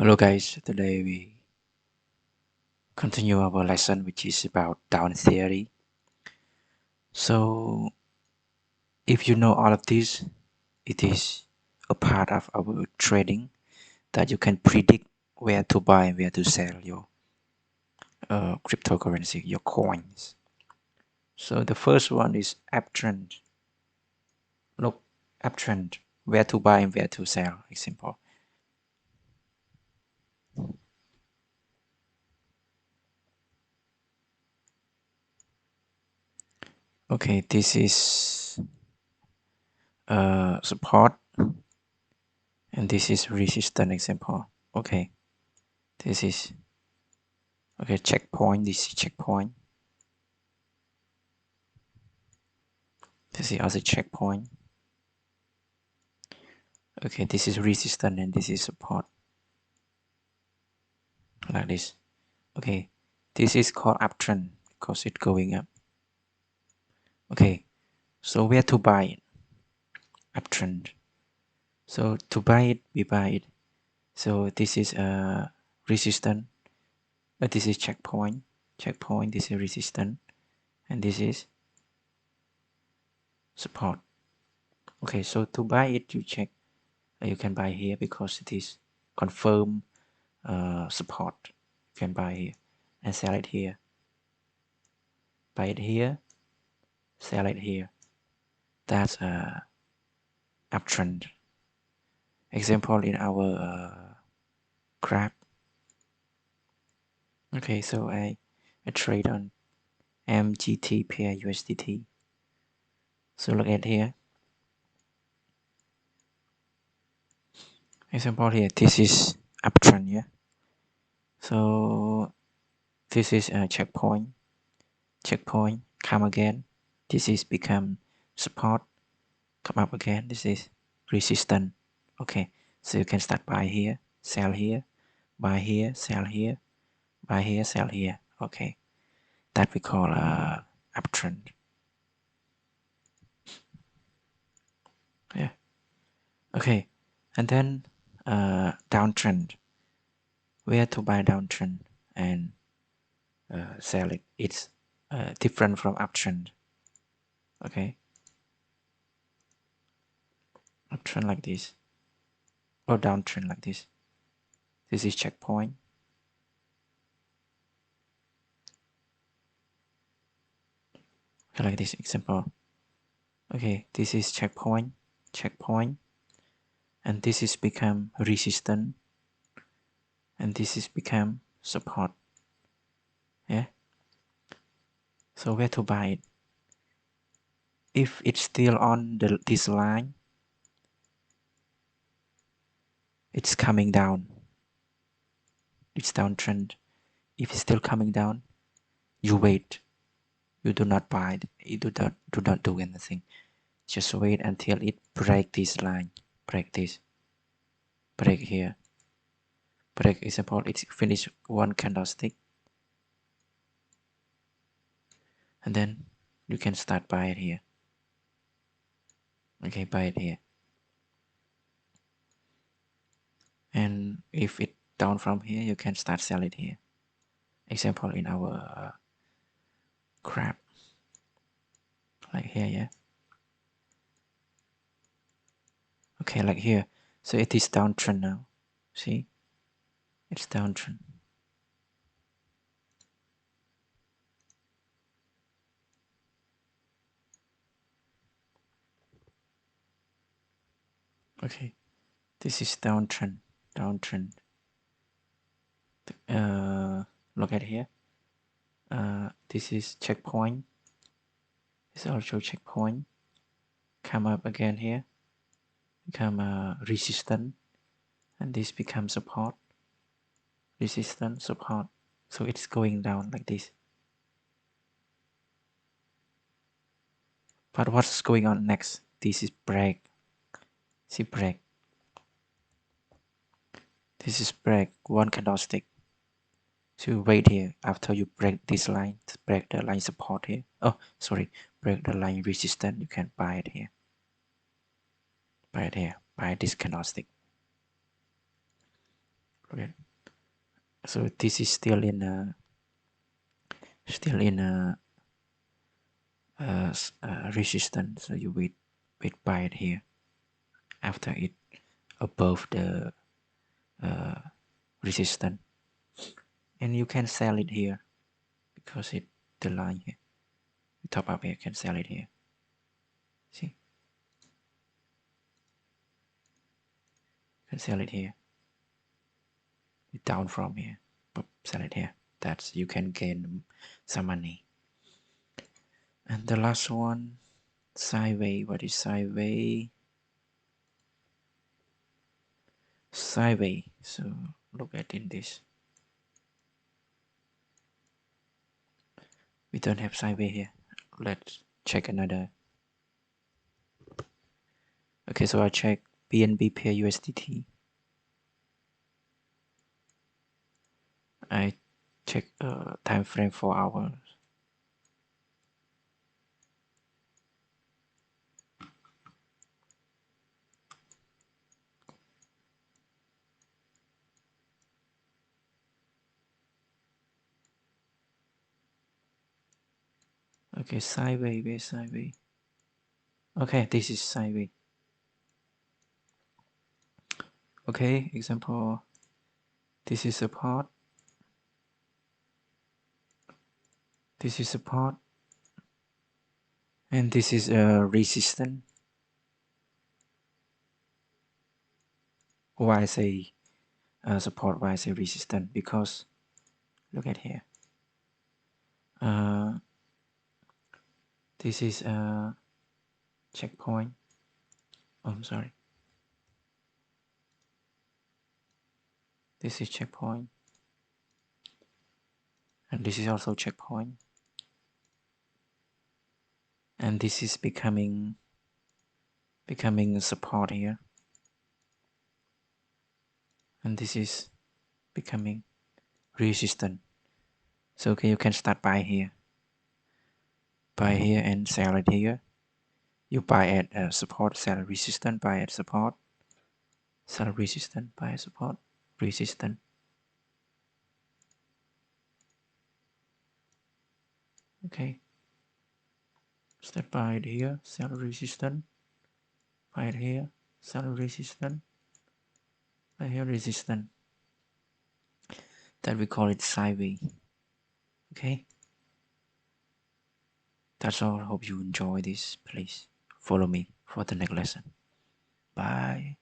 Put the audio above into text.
Hello guys, today we continue our lesson which is about down theory. So if you know all of this, it is a part of our trading that you can predict where to buy and where to sell your cryptocurrency, your coins. So the first one is uptrend. Look, uptrend, where to buy and where to sell, example. Okay, this is support and this is resistance example. Okay, this is okay checkpoint. This is checkpoint. This is also checkpoint. Okay, this is resistance and this is support, like this. Okay, this is called uptrend because it's going up. Okay, so where to buy it? Uptrend. So to buy it, we buy it. So this is a resistance. This is checkpoint. Checkpoint. This is resistance, and this is support. Okay, so to buy it, you check. You can buy here because it is confirm support. You can buy here and sell it here. Buy it here, sell it here. That's a uptrend. Example in our graph. Okay, so I trade on MGT pair USDT. So look at here. Example here. This is uptrend, yeah. So this is a checkpoint. Checkpoint. Come again. This is become support. Come up again. This is resistance. Okay, so you can start buy here, sell here, buy here, sell here, buy here, sell here. Okay, that we call uptrend. Yeah. Okay, and then downtrend. Where to buy downtrend and sell it? It's different from uptrend. Okay, uptrend like this, or downtrend like this. This is checkpoint. Like this example. Okay, this is checkpoint, checkpoint, and this is become resistance, and this is become support. Yeah. So where to buy it? If it's still on this line, it's coming down. It's downtrend. If it's still coming down, you wait. You do not buy it. You do not do anything. Just wait until it break this line. Break this. Break here. Break example. It's finish one candlestick, and then you can start buy it here. Okay, buy it here. And if it down from here, you can start sell it here. Example in our graph, like here, yeah. Okay, like here. So it is downtrend now. See, it's downtrend. Okay, this is downtrend. Downtrend. Look at here. This is checkpoint. It's also checkpoint. Come up again here. Become resistance, and this becomes support. Resistance, support. So it's going down like this. But what's going on next? This is break. See, break. This is break. One candlestick. So you wait here after you break this line, break the line support here. Oh, sorry, break the line resistance. You can buy it here. Buy it here. Buy this candlestick. Okay. So this is still in a resistance. So you wait by it here after it above the uh, resistance, and you can sell it here because it the line here, the top up here, can sell it here. See, you can sell it here. It down from here, but sell it here. That's you can gain some money. And the last one, sideways. What is sideways? Sideways. So look at in this. We don't have sideways here. Let's check another. Okay, so I check BNB pair USDT. I check time frame 4 hours. Okay, sideways, where sideways? Okay, this is sideways. Okay, example. This is support. This is support. And this is a resistance. Why I say support? Why I say resistance? Because look at here. This is a checkpoint. Oh, I'm sorry. This is checkpoint, and this is also checkpoint, and this is becoming support here, and this is becoming resistance. So okay, you can start buy here and sell it here. You buy at support, sell resistance, buy at support, sell resistance, buy at support, resistance. Okay, start buy it here, sell resistance, buy it here, sell resistance, buy here resistance. That we call it sideways. Okay, that's all. Hope you enjoy this. Please follow me for the next lesson. Bye.